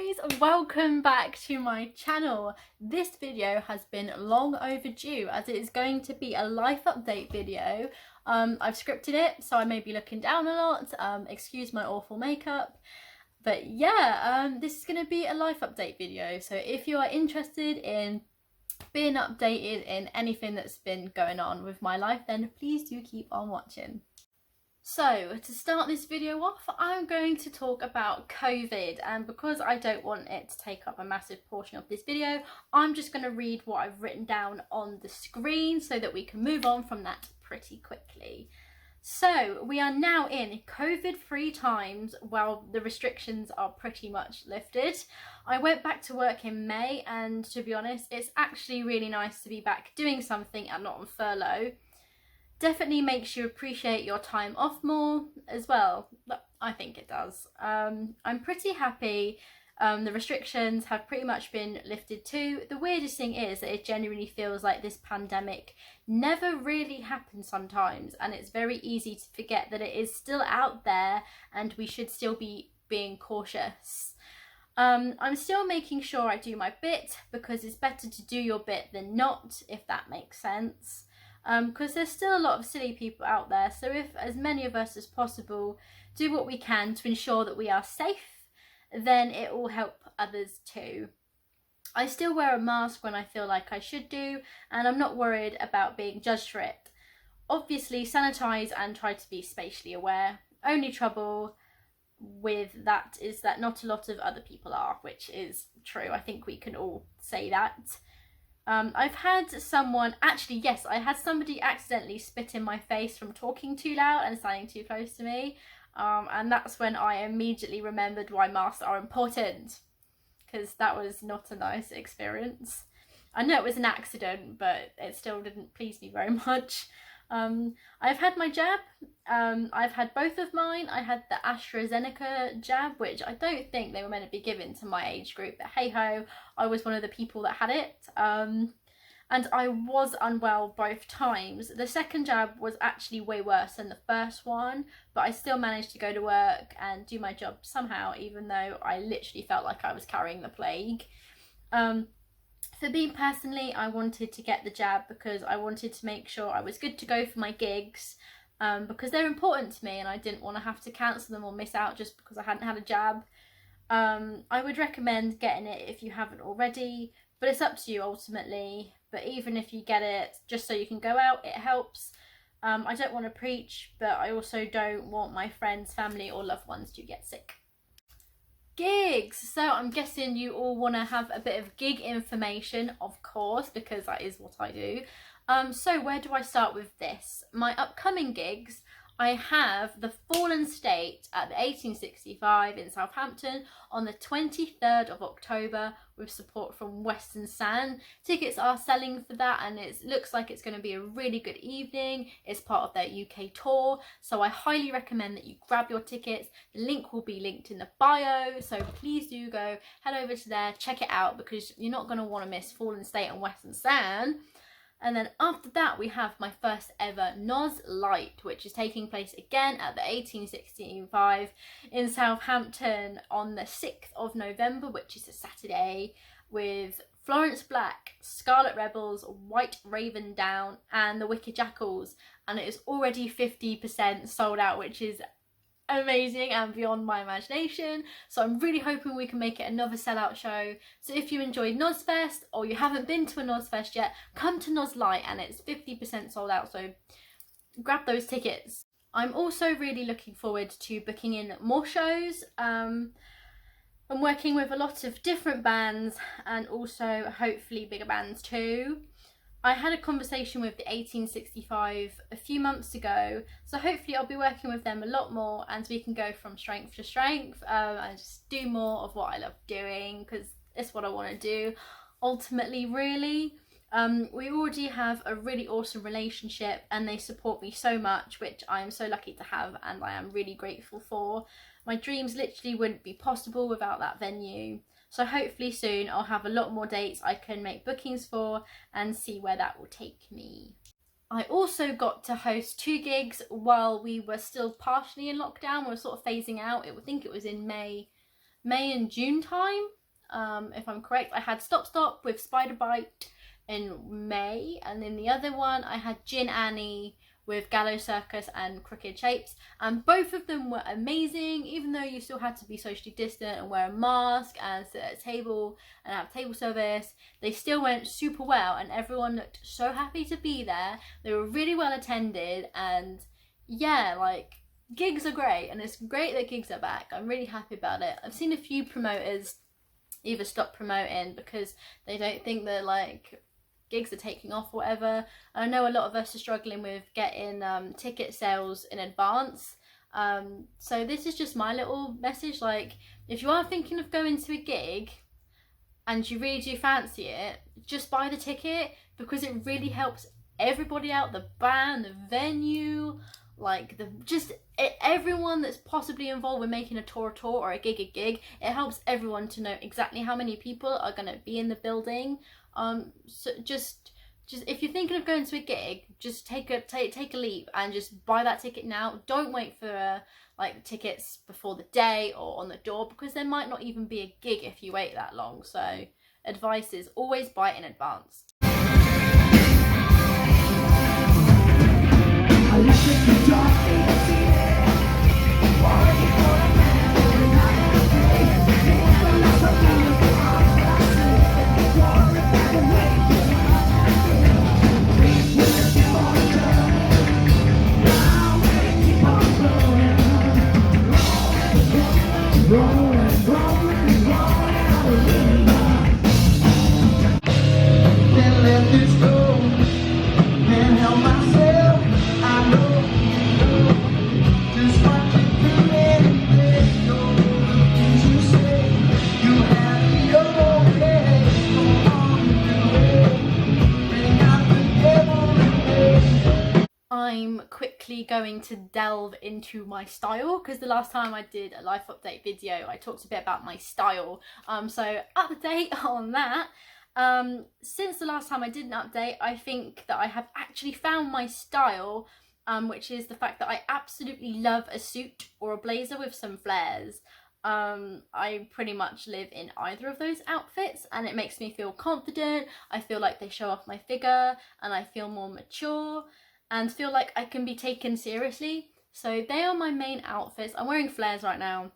guys, welcome back to my channel. This video has been long overdue as it is going to be a life update video. I've scripted it so I may be looking down a lot, excuse my awful makeup, but yeah, this is going to be a life update video. So if you are interested in being updated in anything that's been going on with my life, then please do keep on watching. So to start this video off, I'm going to talk about COVID, and because I don't want it to take up a massive portion of this video, I'm just going to read what I've written down on the screen so that we can move on from that pretty quickly. So we are now in COVID-free times while the restrictions are pretty much lifted. I went back to work in May, and to be honest, it's actually really nice to be back doing something and not on furlough. Definitely makes you appreciate your time off more as well. I think it does. I'm pretty happy. The restrictions have pretty much been lifted too. The weirdest thing is that it genuinely feels like this pandemic never really happened sometimes, and it's very easy to forget that it is still out there and we should still be being cautious. I'm still making sure I do my bit because it's better to do your bit than not, if that makes sense. Because there's still a lot of silly people out there, so if as many of us as possible do what we can to ensure that we are safe, then it will help others too. I still wear a mask when I feel like I should do, and I'm not worried about being judged for it. Obviously sanitize and try to be spatially aware. Only trouble with that is that not a lot of other people are, which is true. I think we can all say that. I've had someone, actually yes, I had somebody accidentally spit in my face from talking too loud and standing too close to me, and that's when I immediately remembered why masks are important, because that was not a nice experience. I know it was an accident, but it still didn't please me very much. I've had my jab. I've had both of mine. I had the AstraZeneca jab, which I don't think they were meant to be given to my age group, but hey ho, I was one of the people that had it. And I was unwell both times. The second jab was actually way worse than the first one, but I still managed to go to work and do my job somehow, even though I literally felt like I was carrying the plague. For me personally, I wanted to get the jab because I wanted to make sure I was good to go for my gigs, because they're important to me and I didn't want to have to cancel them or miss out just because I hadn't had a jab. I would recommend getting it if you haven't already, but it's up to you ultimately. But even if you get it just so you can go out, it helps. I don't want to preach, but I also don't want my friends, family or loved ones to get sick. Gigs! So I'm guessing you all want to have a bit of gig information, of course, because that is what I do. So where do I start with this? My upcoming gigs, I have the Fallen State at the 1865 in Southampton on the 23rd of October with support from Western Sand. Tickets are selling for that, and it looks like it's going to be a really good evening. It's part of their UK tour, so I highly recommend that you grab your tickets. The link will be linked in the bio, so please do go head over to there, check it out, because you're not going to want to miss Fallen State and Western Sand. And then after that, we have my first ever Nozfest, which is taking place again at the 1865 in Southampton on the 6th of November, which is a Saturday, with Florence Black, Scarlet Rebels, White Raven Down and the Wicked Jackals. And it is already 50% sold out, which is amazing and beyond my imagination, so I'm really hoping we can make it another sellout show. So if you enjoyed Nozfest or you haven't been to a Nozfest yet, come to Nozlight, and it's 50% sold out, so grab those tickets. I'm also really looking forward to booking in more shows. I'm working with a lot of different bands and also hopefully bigger bands too. I had a conversation with the 1865 a few months ago, so hopefully I'll be working with them a lot more and we can go from strength to strength and just do more of what I love doing, because it's what I want to do ultimately, really. We already have a really awesome relationship and they support me so much, which I am so lucky to have and I am really grateful for. My dreams literally wouldn't be possible without that venue. So hopefully soon I'll have a lot more dates I can make bookings for and see where that will take me. I also got to host 2 gigs while we were still partially in lockdown. We were sort of phasing out. I think it was in May May and June time, if I'm correct. I had Stop Stop with Spider Bite in May, and in the other one I had Gin Annie with Gallows Circus and Crooked Shapes, and both of them were amazing. Even though you still had to be socially distant and wear a mask and sit at a table and have table service, they still went super well, and everyone looked so happy to be there. They were really well attended, and yeah, like, gigs are great, and it's great that gigs are back. I'm really happy about it. I've seen a few promoters either stop promoting because they don't think that, like, gigs are taking off or whatever. I know a lot of us are struggling with getting ticket sales in advance. So this is just my little message. Like, if you are thinking of going to a gig and you really do fancy it, just buy the ticket, because it really helps everybody out, the band, the venue, like everyone that's possibly involved with making a tour or a gig. It helps everyone to know exactly how many people are going to be in the building. So just if you're thinking of going to a gig, just take a leap and just buy that ticket now. Don't wait for like tickets before the day or on the door, because there might not even be a gig if you wait that long. So advice is always buy it in advance. I'm quickly going to delve into my style, because the last time I did a life update video I talked a bit about my style, so update on that. Since the last time I did an update, I think that I have actually found my style, which is the fact that I absolutely love a suit or a blazer with some flares. I pretty much live in either of those outfits, and it makes me feel confident. I feel like they show off my figure, and I feel more mature and feel like I can be taken seriously. So they are my main outfits. I'm wearing flares right now.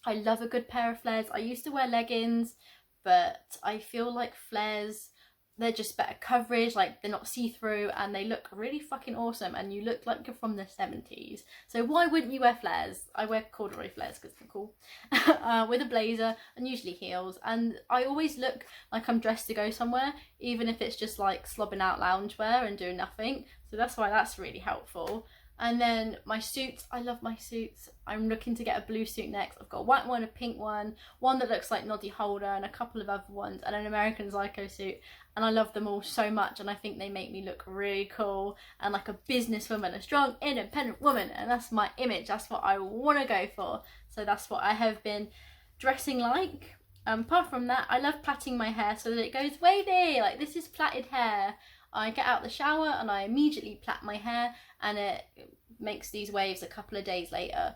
I love a good pair of flares. I used to wear leggings, but I feel like flares, they're just better coverage, like they're not see-through, and they look really fucking awesome, and you look like you're from the 70s. So why wouldn't you wear flares? I wear corduroy flares because they're cool. With a blazer and usually heels, and I always look like I'm dressed to go somewhere, even if it's just like slobbing out loungewear and doing nothing. So that's why that's really helpful. And then my suits, I love my suits. I'm looking to get a blue suit next. I've got a white one, a pink one that looks like Noddy Holder, and a couple of other ones, and an American Psycho suit. And I love them all so much, and I think they make me look really cool and like a businesswoman, a strong, independent woman, and that's my image. That's what I want to go for. So that's what I have been dressing like. Apart from that, I love plaiting my hair so that it goes wavy. Like, this is plaited hair. I get out the shower and I immediately plait my hair, and it makes these waves a couple of days later.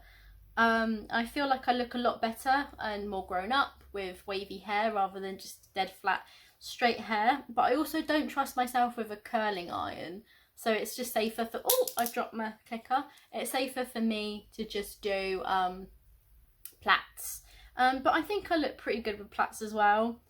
I feel like I look a lot better and more grown up with wavy hair rather than just dead flat straight hair. But I also don't trust myself with a curling iron, so it's just safer for, oh, I dropped my clicker. It's safer for me to just do plaits. But I think I look pretty good with plaits as well.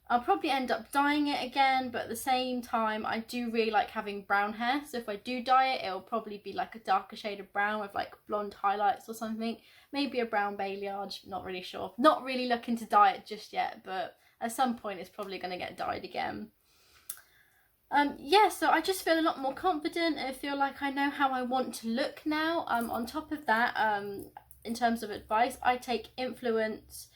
I'll probably end up dyeing it again, but at the same time I do really like having brown hair, so if I do dye it, it'll probably be like a darker shade of brown with like blonde highlights or something. Maybe a brown balayage, not really sure. Not really looking to dye it just yet, but at some point it's probably going to get dyed again. Yeah, so I just feel a lot more confident. I feel like I know how I want to look now. On top of that, in terms of advice, I take influence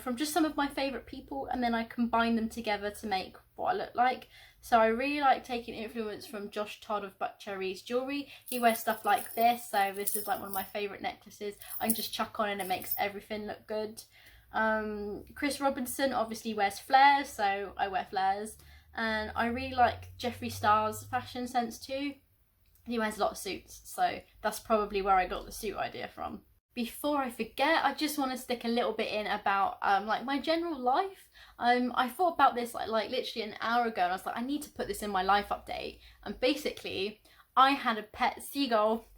from just some of my favourite people, and then I combine them together to make what I look like. So I really like taking influence from Josh Todd of Buck Cherry's jewellery. He wears stuff like this, so this is like one of my favourite necklaces. I can just chuck on and it makes everything look good. Chris Robinson obviously wears flares, so I wear flares. And I really like Jeffree Star's fashion sense too. He wears a lot of suits, so that's probably where I got the suit idea from. before I forget, I just want to stick a little bit in about like my general life. I thought about this like literally an hour ago, and I was like, I need to put this in my life update. And basically, I had a pet seagull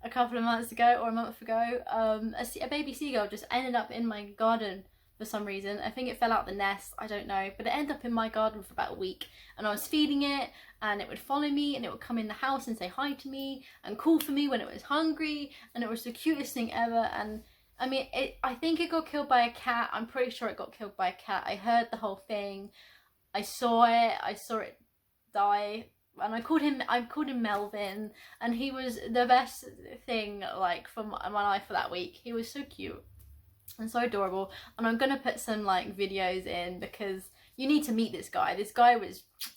a couple of months ago, or a month ago. A baby seagull just ended up in my garden for some reason. I think it fell out the nest, I don't know, but it ended up in my garden for about a week, and I was feeding it, and it would follow me, and it would come in the house and say hi to me and call for me when it was hungry, and it was the cutest thing ever. And I mean, I think it got killed by a cat. I'm pretty sure it got killed by a cat. I heard the whole thing. I saw it die, and I called him Melvin, and he was the best thing like from my life for that week. He was so cute and so adorable, and I'm gonna put some like videos in because you need to meet this guy.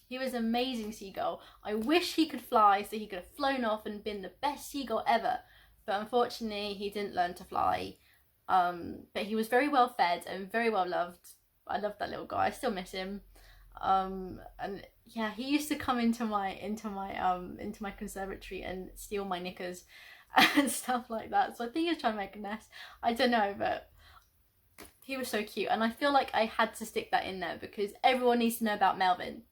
He was an amazing seagull. I wish he could fly so he could have flown off and been the best seagull ever, but unfortunately he didn't learn to fly. But he was very well fed and very well loved. I love that little guy. I still miss him. And yeah, he used to come into my conservatory and steal my knickers and stuff like that. So I think he was trying to make a nest. I don't know, but he was so cute, and I feel like I had to stick that in there because everyone needs to know about Melvin.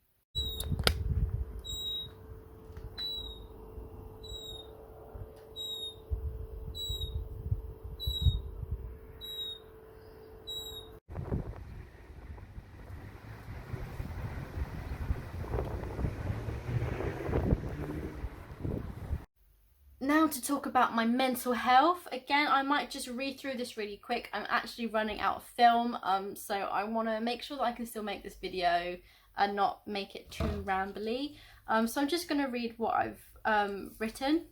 Now to talk about my mental health. Again, I might just read through this really quick. I'm actually running out of film, so I want to make sure that I can still make this video and not make it too rambly. So I'm just going to read what I've written.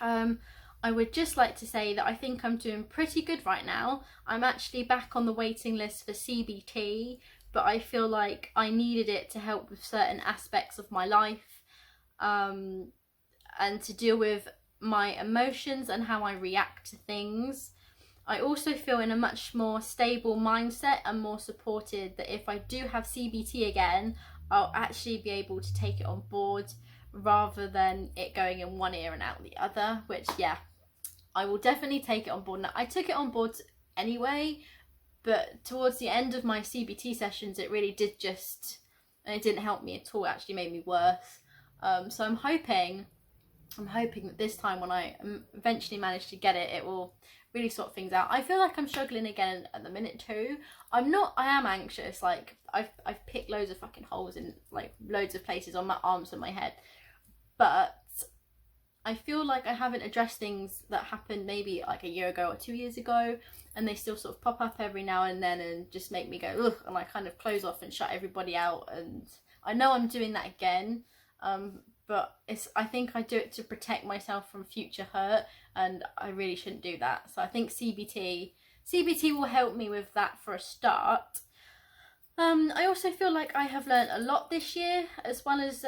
I would just like to say that I think I'm doing pretty good right now. I'm actually back on the waiting list for CBT, but I feel like I needed it to help with certain aspects of my life. And to deal with my emotions and how I react to things. I also feel in a much more stable mindset and more supported that if I do have CBT again, I'll actually be able to take it on board rather than it going in one ear and out the other, which yeah, I will definitely take it on board. Now, I took it on board anyway, but towards the end of my CBT sessions, it really did it didn't help me at all. It actually made me worse. So I'm hoping that this time when I eventually manage to get it, it will really sort things out. I feel like I'm struggling again at the minute too. I am anxious. Like I've picked loads of fucking holes in like loads of places on my arms and my head, but I feel like I haven't addressed things that happened maybe like a year ago or 2 years ago, and they still sort of pop up every now and then and just make me go ugh, and I kind of close off and shut everybody out. And I know I'm doing that again. But I think I do it to protect myself from future hurt, and I really shouldn't do that. So I think CBT will help me with that for a start. I also feel like I have learned a lot this year, as well as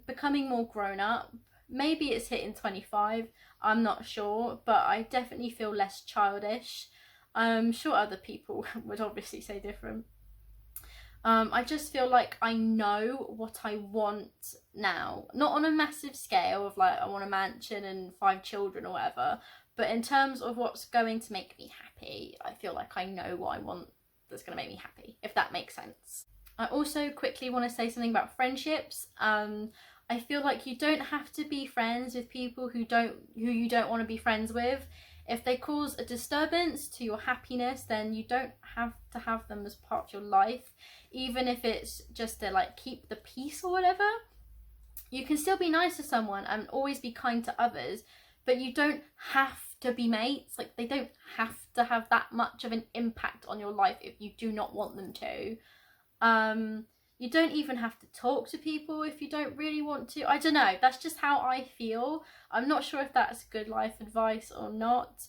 becoming more grown up. Maybe it's hitting 25, I'm not sure, but I definitely feel less childish. I'm sure other people would obviously say different. I just feel like I know what I want now. Not on a massive scale of like I want a mansion and 5 children or whatever, but in terms of what's going to make me happy, I feel like I know what I want that's going to make me happy, if that makes sense. I also quickly want to say something about friendships. I feel like you don't have to be friends with people who you don't want to be friends with. If they cause a disturbance to your happiness, then you don't have to have them as part of your life, even if it's just to like keep the peace or whatever. You can still be nice to someone and always be kind to others, but you don't have to be mates. Like, they don't have to have that much of an impact on your life if you do not want them to. You don't even have to talk to people if you don't really want to. I don't know, that's just how I feel. I'm not sure if that's good life advice or not.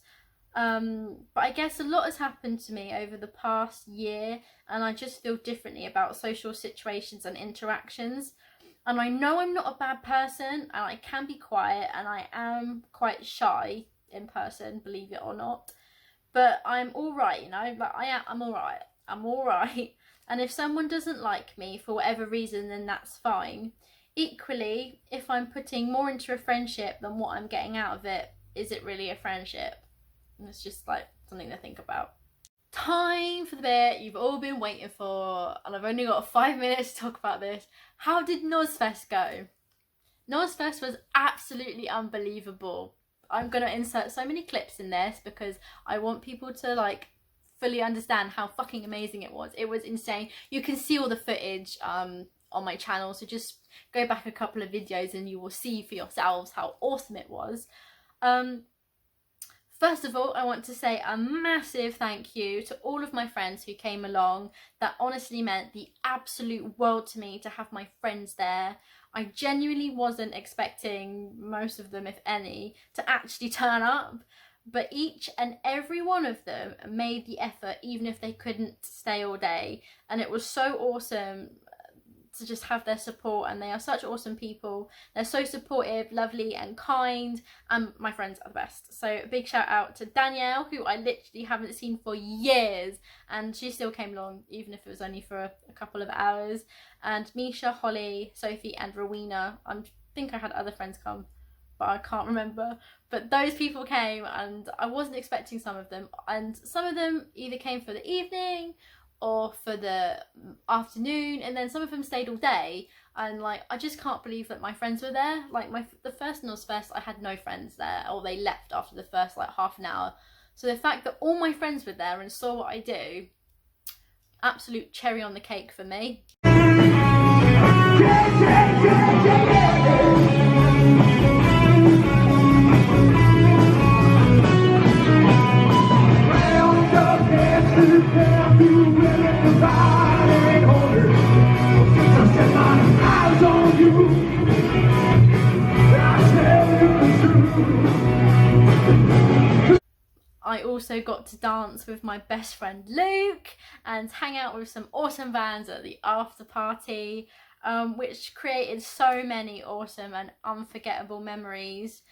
But I guess a lot has happened to me over the past year, and I just feel differently about social situations and interactions. And I know I'm not a bad person, and I can be quiet, and I am quite shy in person, believe it or not. But I'm alright, you know, like I'm alright. I'm alright. And if someone doesn't like me for whatever reason, then that's fine. Equally, if I'm putting more into a friendship than what I'm getting out of it, is it really a friendship? And it's just like something to think about. Time for the bit you've all been waiting for, and I've only got 5 minutes to talk about this. How did Nozfest go? Nozfest was absolutely unbelievable. I'm going to insert so many clips in this because I want people to like fully understand how fucking amazing it was. It was insane. You can see all the footage on my channel, so just go back a couple of videos and you will see for yourselves how awesome it was. First of all, I want to say a massive thank you to all of my friends who came along. That honestly meant the absolute world to me to have my friends there. I genuinely wasn't expecting most of them, if any, to actually turn up, but each and every one of them made the effort even if they couldn't stay all day, and it was so awesome to just have their support, and they are such awesome people. They're so supportive, lovely and kind, and my friends are the best. So a big shout out to Danielle, who I literally haven't seen for years, and she still came along even if it was only for a couple of hours, and Misha, Holly, Sophie and Rowena. I think I had other friends come, but I can't remember, but those people came, and I wasn't expecting some of them, and some of them either came for the evening or for the afternoon, and then some of them stayed all day, and like I just can't believe that my friends were there. Like the first Nozfest, I had no friends there, or they left after the first like half an hour. So the fact that all my friends were there and saw what I do, absolute cherry on the cake for me. I also got to dance with my best friend Luke and hang out with some awesome bands at the after party, which created so many awesome and unforgettable memories.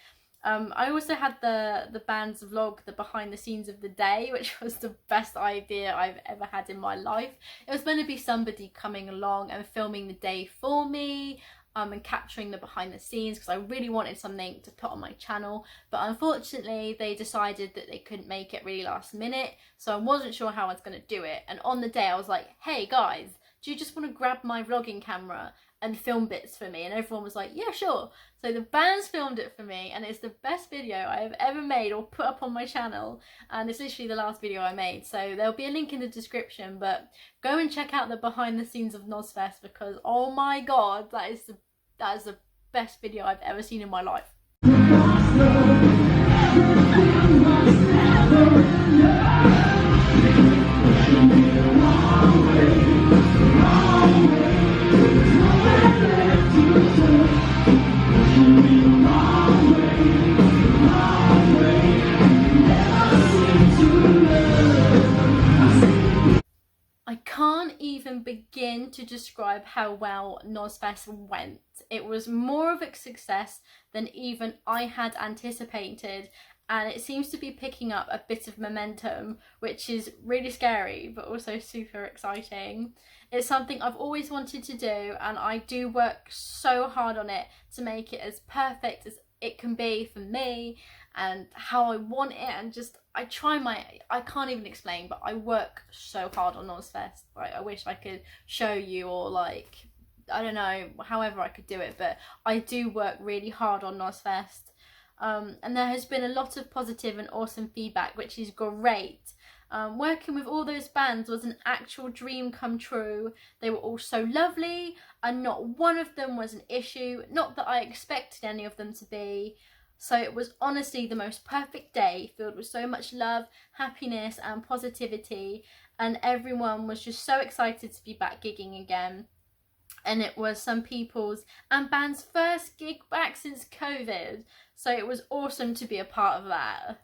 I also had the band's vlog, the behind the scenes of the day, which was the best idea I've ever had in my life. It was going to be somebody coming along and filming the day for me, and capturing the behind the scenes, because I really wanted something to put on my channel, but unfortunately they decided that they couldn't make it really last minute, so I wasn't sure how I was going to do it. And on the day I was like, hey guys, do you just want to grab my vlogging camera and film bits for me? And everyone was like, yeah, sure. So the bands filmed it for me, and it's the best video I have ever made or put up on my channel, and it's literally the last video I made, so there'll be a link in the description. But go and check out the behind the scenes of Nozfest, because oh my god, that is the best video I've ever seen in my life. I can't even begin to describe how well Nozfest went. It was more of a success than even I had anticipated, and it seems to be picking up a bit of momentum, which is really scary but also super exciting. It's something I've always wanted to do, and I do work so hard on it to make it as perfect as it can be for me and how I want it, and just I can't even explain, but I work so hard on Nozfest. Like, I wish I could show you, or like, I don't know, however I could do it, but I do work really hard on Nozfest. And there has been a lot of positive and awesome feedback, which is great. Working with all those bands was an actual dream come true. They were all so lovely, and not one of them was an issue, not that I expected any of them to be. So it was honestly the most perfect day, filled with so much love, happiness and positivity, and everyone was just so excited to be back gigging again. And it was some people's and bands' first gig back since COVID, so it was awesome to be a part of that.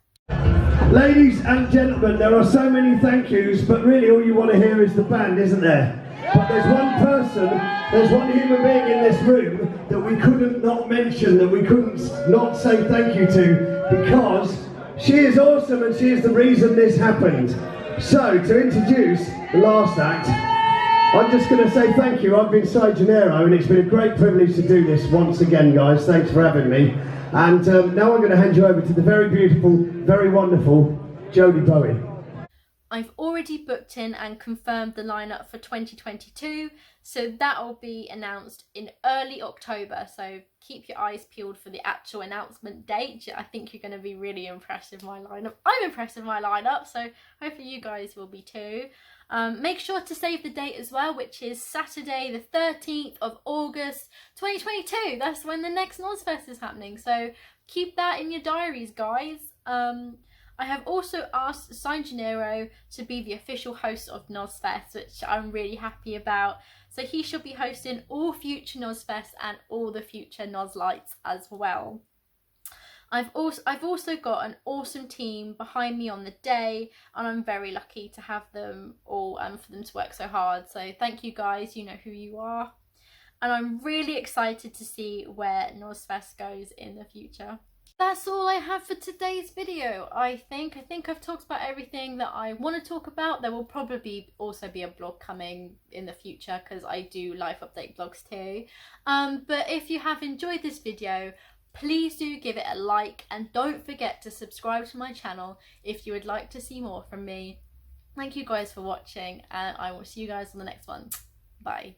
Ladies and gentlemen, there are so many thank yous, but really all you want to hear is the band, isn't there? But there's one person, there's one human being in this room that we couldn't not mention, that we couldn't not say thank you to, because she is awesome and she is the reason this happened. So, to introduce the last act, I'm just going to say thank you. I've been Gennaro, and it's been a great privilege to do this once again, guys. Thanks for having me. And now I'm going to hand you over to the very beautiful, very wonderful JodieBowie. I've already booked in and confirmed the lineup for 2022, so that will be announced in early October, so keep your eyes peeled for the actual announcement date. I think you're going to be really impressed with my lineup. I'm impressed with my lineup, so hopefully you guys will be too. Make sure to save the date as well, which is Saturday the 13th of August 2022. That's when the next Nozfest is happening, so keep that in your diaries, guys. I have also asked Gennaro to be the official host of Nozfest, which I'm really happy about. So he shall be hosting all future Nozfest and all the future Nozlights as well. I've also got an awesome team behind me on the day, and I'm very lucky to have them all for them to work so hard. So thank you guys, you know who you are. And I'm really excited to see where Nozfest goes in the future. That's all I have for today's video. I think I've talked about everything that I want to talk about. There will probably also be a blog coming in the future because I do life update blogs too. But if you have enjoyed this video, please do give it a like and don't forget to subscribe to my channel if you would like to see more from me. Thank you guys for watching, and I will see you guys on the next one. Bye.